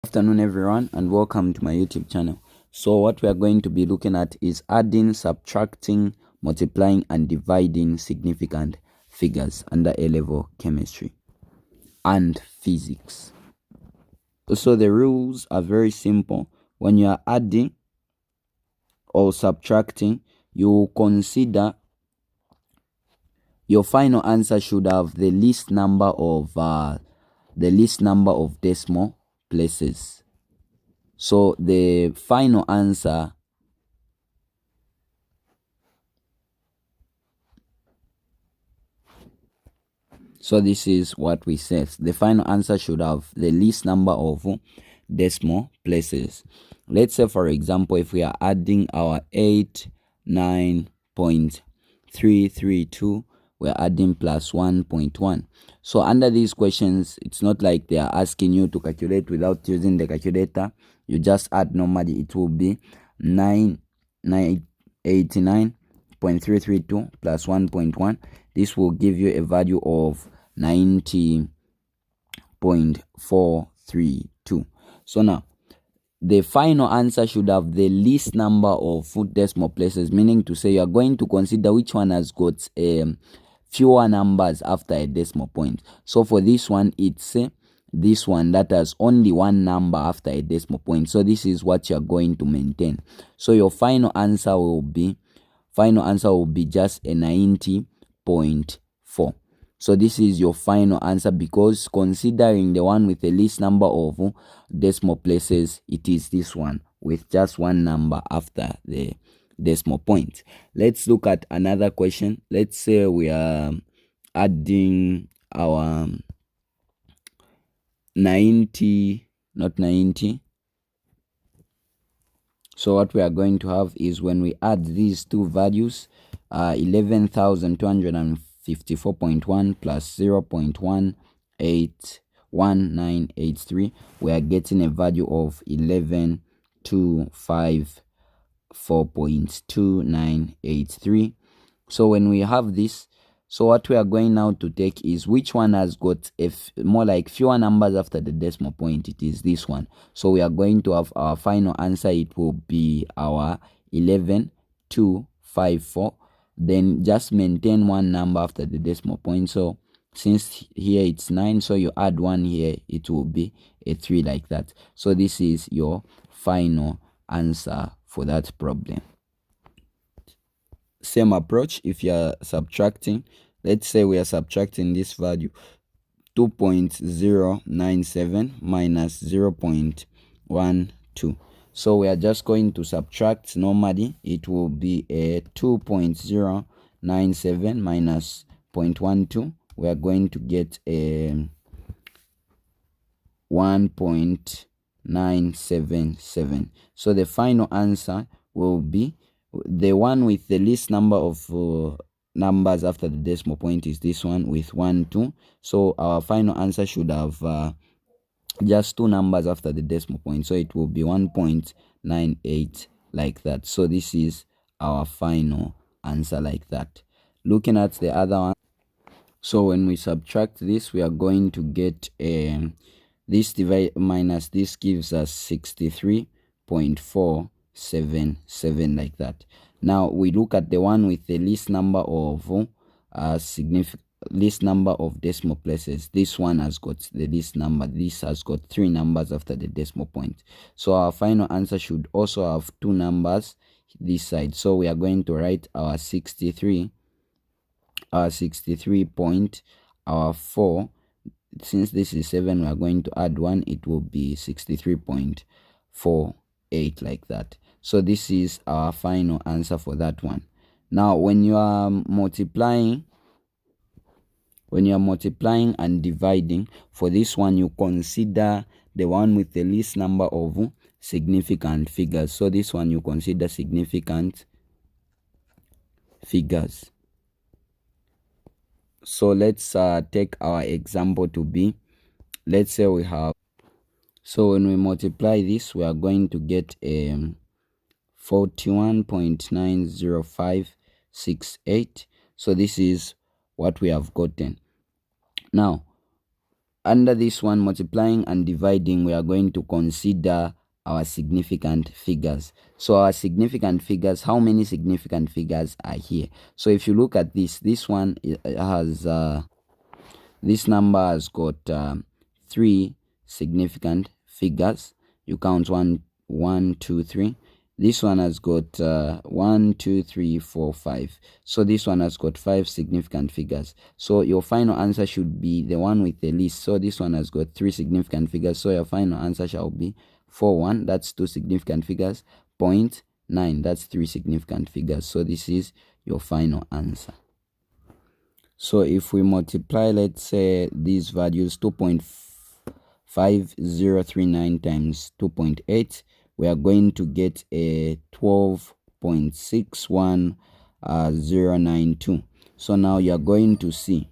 Afternoon everyone, and welcome to my YouTube channel. So what we are going to be looking at is adding, subtracting, multiplying and dividing significant figures under A-level chemistry and physics. So the rules are very simple. When you are adding or subtracting, you consider your final answer should have the least number of decimal places. So the final answer So this is what we said. The final answer should have the least number of decimal places. Let's say, for example, if we are adding our 89.332, we're adding plus 1.1. So under these questions, it's not like they are asking you to calculate without using the calculator. You just add normally. It will be 89.332 plus 1.1. This will give you a value of 90.432. So now the final answer should have the least number of decimal places, meaning to say you are going to consider which one has got fewer numbers after a decimal point. So for this one, it's this one that has only one number after a decimal point. So this is what you are going to maintain. So your final answer will be just a 90.4. So this is your final answer, because considering the one with the least number of decimal places, it is this one with just one number after the decimal point. Let's look at another question. Let's say we are adding our 90, not 90. So what we are going to have is, when we add these two values, 11,254.1 plus 0.181983, we are getting a value of 11,254.2983. So when we have this, so what we are going now to take is which one has got more like fewer numbers after the decimal point. It is this one. So we are going to have our final answer. It will be our 11,254. Then just maintain one number after the decimal point. So since here it's 9, so you add 1 here, it will be a 3, like that. So this is your final answer for that problem. Same approach if you are subtracting. Let's say we are subtracting this value, 2.097 minus 0.12. So we are just going to subtract normally. It will be a 2.097 minus 0.12. We are going to get a 1.977. So the final answer will be the one with the least number of numbers after the decimal point is this one with 1, 2. So our final answer should have just two numbers after the decimal point. So it will be 1.98, like that. So this is our final answer, like that. Looking at the other one, so when we subtract this, we are going to get this divide minus this gives us 63.477, like that. Now we look at the one with the least number of least number of decimal places. This one has got the least number. This has got 3 numbers after the decimal point. So our final answer should also have 2 numbers this side. So we are going to write our 63 point, our 4. Since this is 7, we are going to add 1. It will be 63.48, like that. So this is our final answer for that one. Now when you are multiplying and dividing, for this one you consider the one with the least number of significant figures. So this one you consider significant figures. So let's take our example to be, let's say we have, so when we multiply this, we are going to get 41.90568. So this is what we have gotten. Now under this one, multiplying and dividing, we are going to consider our significant figures. So our significant figures, how many significant figures are here? So if you look at this one has this number has got 3 significant figures. You count 1, 2, 3. This one has got 1, 2, 3, 4, 5. So this one has got 5 significant figures. So your final answer should be the one with the least. So this one has got 3 significant figures. So your final answer shall be 4, 1. That's 2 significant figures. 0.9. That's 3 significant figures. So this is your final answer. So if we multiply, let's say these values, 2.5039 times 2.8, we are going to get a 12.61092. So now you are going to see.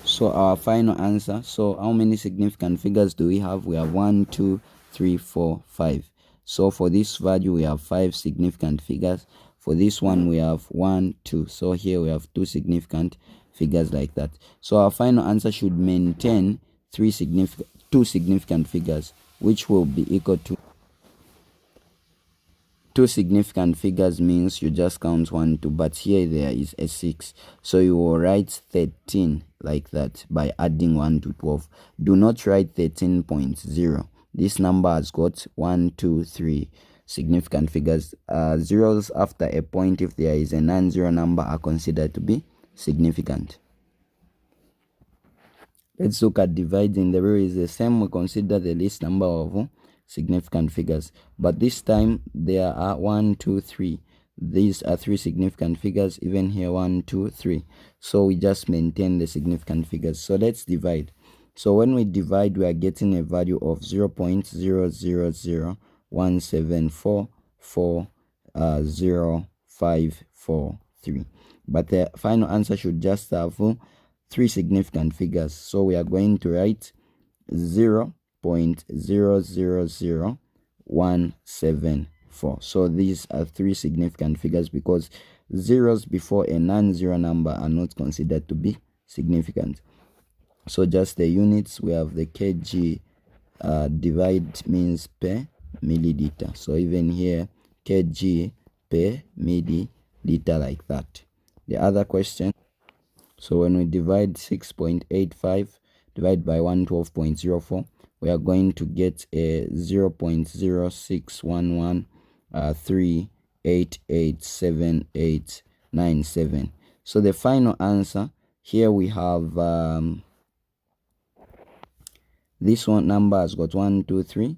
So our final answer, so how many significant figures do we have? We have 1, 2, 3, 4, 5. So for this value, we have 5 significant figures. For this one, we have 1, 2. So here we have 2 significant figures like that. So our final answer should maintain 2 significant figures, which will be equal to 2 significant figures means you just count 1, 2, but here there is a 6. So you will write 13 like that by adding 1 to 12. Do not write 13.0. This number has got 1, 2, 3 significant figures. Zeros after a point, if there is a non-zero number, are considered to be significant. Let's look at dividing. The rule is the same. We consider the least number of significant figures, but this time there are 1, 2, 3. These are 3 significant figures. Even here 1, 2, 3. So we just maintain the significant figures. So let's divide. So when we divide, we are getting a value of 0.00017440543. But the final answer should just have 3 significant figures. So we are going to write 0.000174. So these are 3 significant figures because zeros before a non-zero number are not considered to be significant. So just the units, we have the kg, divide means per milliliter. So even here, kg per milliliter like that. The other question, so when we divide 6.85 divide by 112.04, we are going to get a 0.0611388787. So the final answer, here we have this one number has got 1, 2, 3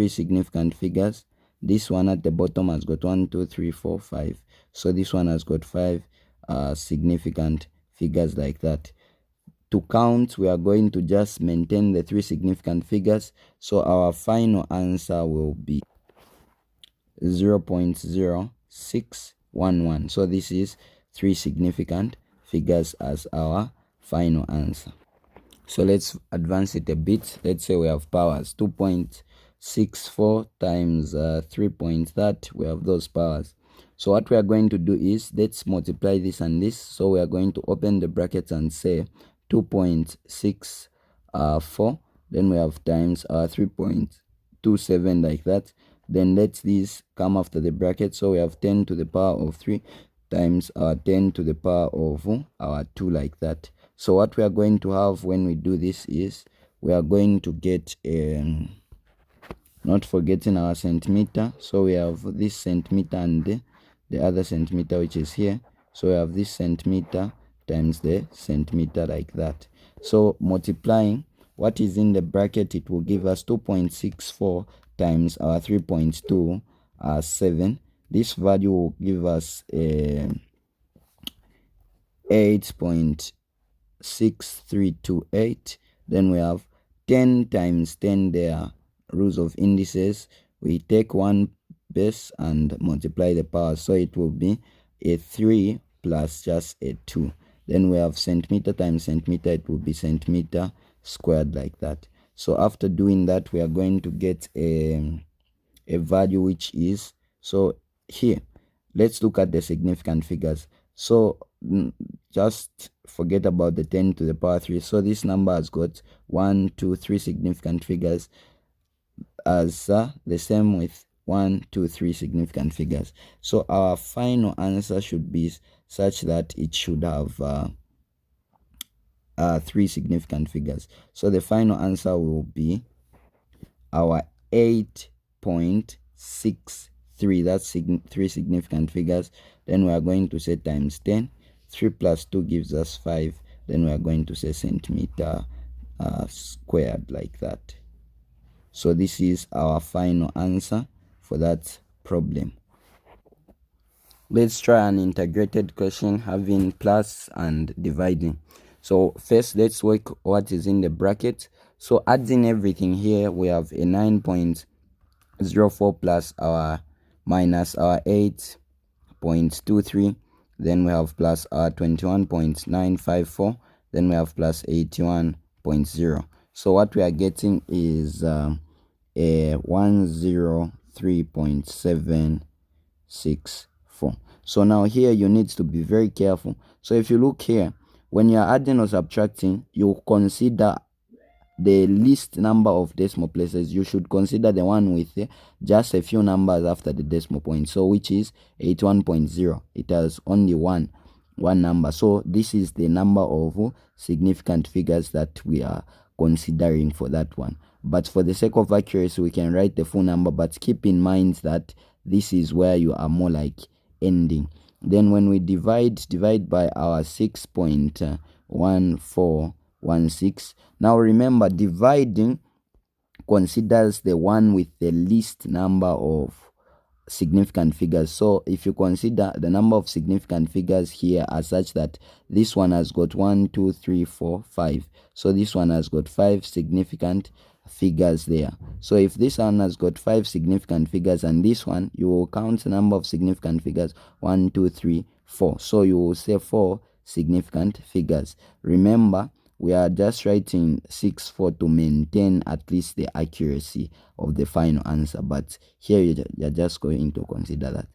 significant figures. This one at the bottom has got 1, 2, 3, 4, 5. So this one has got 5 significant figures like that. To count, we are going to just maintain the 3 significant figures. So our final answer will be 0.0611. So this is 3 significant figures as our final answer. So let's advance it a bit. Let's say we have powers 2.64 times 3 point that. We have those powers. So what we are going to do is, let's multiply this and this. So we are going to open the brackets and say 2.64. Then we have times 3.27 like that. Then let these come after the bracket. So we have 10 to the power of 3 times 10 to the power of 2 like that. So what we are going to have when we do this is, we are going to get not forgetting our centimeter. So we have this centimeter and the other centimeter which is here. So we have this centimeter times the centimeter like that. So multiplying what is in the bracket, it will give us 2.64 times 3.27. This value will give us 8.6328. Then we have 10 times 10. There rules of indices. We take one base and multiply the power, so it will be a 3 plus just a 2. Then we have centimeter times centimeter, it will be centimeter squared like that. So after doing that, we are going to get a value which is, so here let's look at the significant figures. So just forget about the 10 to the power 3. So this number has got 1, 2, 3 significant figures, as the same with 1, 2, 3 significant figures. So our final answer should be such that it should have 3 significant figures. So the final answer will be our 8.63. That's 3 significant figures. Then we are going to say times 10. 3 plus 2 gives us 5. Then we are going to say centimeter squared, like that. So this is our final answer for that problem. Let's try an integrated question having plus and dividing. So first, let's work what is in the bracket. So adding everything here, we have a 9.04 plus our minus our 8.23. Then we have plus our 21.954. Then we have plus 81.0. So what we are getting is a 103.764. So now here you need to be very careful. So if you look here, when you are adding or subtracting, you consider the least number of decimal places. You should consider the one with just a few numbers after the decimal point, so which is 81.0. It has only one number. So this is the number of significant figures that we are considering for that one. But for the sake of accuracy, we can write the full number, but keep in mind that this is where you are more like ending. Then when we divide by our 6.1416. Now remember, dividing considers the one with the least number of significant figures. So if you consider the number of significant figures here as such that this one has got 1, 2, 3, 4, 5. So this one has got 5 significant figures there. So if this one has got 5 significant figures and this one, you will count the number of significant figures 1, 2, 3, 4. So you will say 4 significant figures. Remember, we are just writing 6, 4 to maintain at least the accuracy of the final answer, but here you're just going to consider that.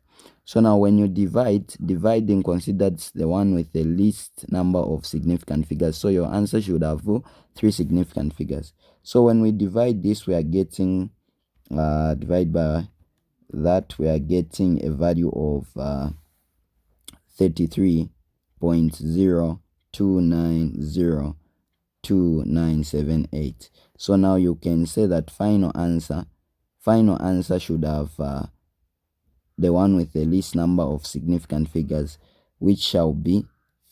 So now when you dividing considers the one with the least number of significant figures. So your answer should have 3 significant figures. So when we divide this, we are getting divide by that, we are getting a value of 33.0290297.8. So now you can say that final answer should have the one with the least number of significant figures, which shall be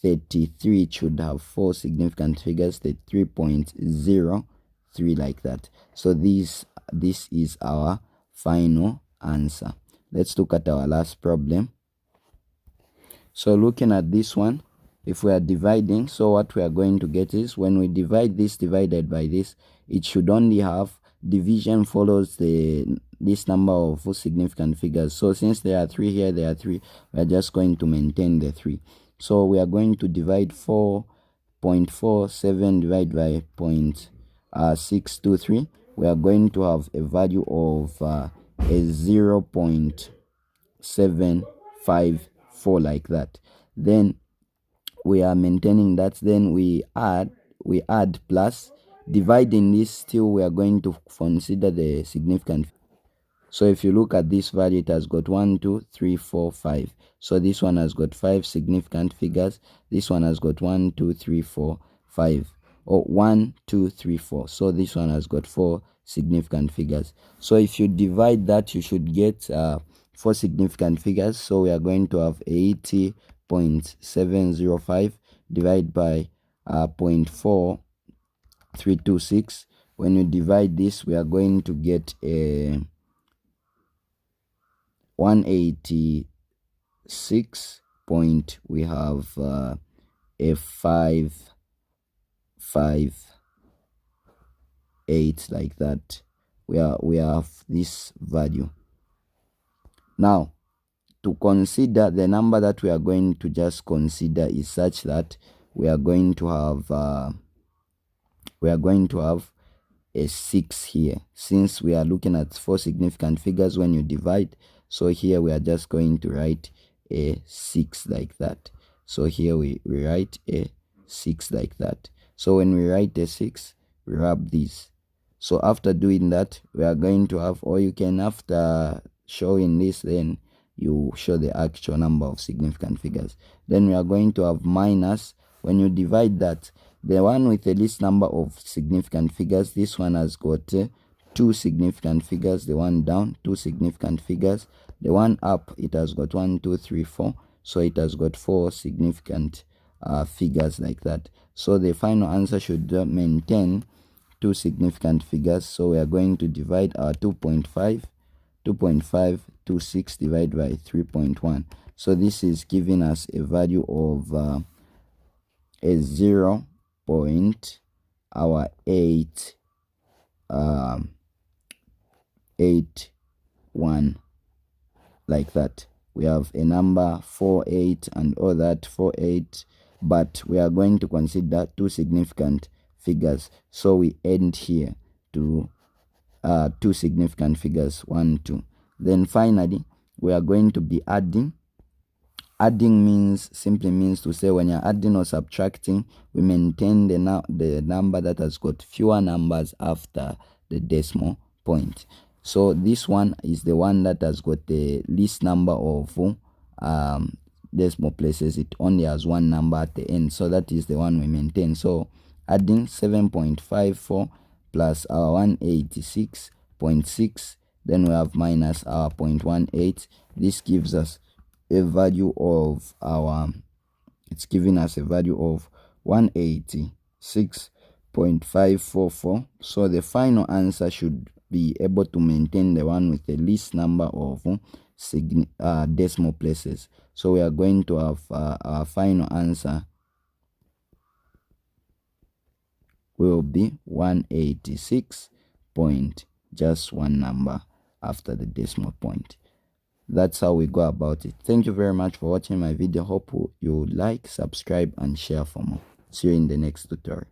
33. It should have 4 significant figures, 33.03, like that. So this is our final answer. Let's look at our last problem. So looking at this one, if we are dividing, so what we are going to get is when we divide this divided by this, it should only have division follows this number of significant figures. So since there are 3 here, there are 3, we are just going to maintain the 3. So we are going to divide 4.47 divided by 0.623. We are going to have a value of a 0.754, like that. Then we are maintaining that. Then we add plus. Dividing this, still we are going to consider the significant. So if you look at this value, it has got 1, 2, 3, 4, 5. So this one has got 5 significant figures. This one has got 1, 2, 3, 4, 5. Or 1, 2, 3, 4. So this one has got 4 significant figures. So if you divide that, you should get 4 significant figures. So we are going to have 80.705 divided by 0.4326. When you divide this, we are going to get a 186 point. We have a 558, like that. We have this value. Now, to consider the number that we are going to just consider is such that we are going to have a 6 here, since we are looking at 4 significant figures when you divide. So here we are just going to write a 6, like that. So here we write a 6 like that. So when we write a 6, we wrap this. So after doing that, we are going to have, or you can, after showing this, then you show the actual number of significant figures. Then we are going to have minus. When you divide that, the one with the least number of significant figures, this one has got 2 significant figures. The one down, 2 significant figures. The one up, it has got 1, 2, 3, 4. So it has got 4 significant figures like that. So the final answer should maintain 2 significant figures. So we are going to divide our 2.526 divided by 3.1. So this is giving us a value of a 0.81 like that. We have a number 48 and all that 48, but we are going to consider 2 significant figures. So we end here to 2 significant figures, 1, 2. Then finally, we are going to be adding. Adding simply means to say when you're adding or subtracting, we maintain the number that has got fewer numbers after the decimal point. So this one is the one that has got the least number of decimal places. It only has one number at the end, so that is the one we maintain. So adding 7.54 plus our 186.6, then we have minus our 0.18. This gives us a value of our, it's giving us a value of 186.544. So the final answer should be able to maintain the one with the least number of decimal places. So we are going to have our final answer will be 186 point, just one number after the decimal point. That's how we go about it. Thank you very much for watching my video. Hope you like, subscribe, and share for more. See you in the next tutorial.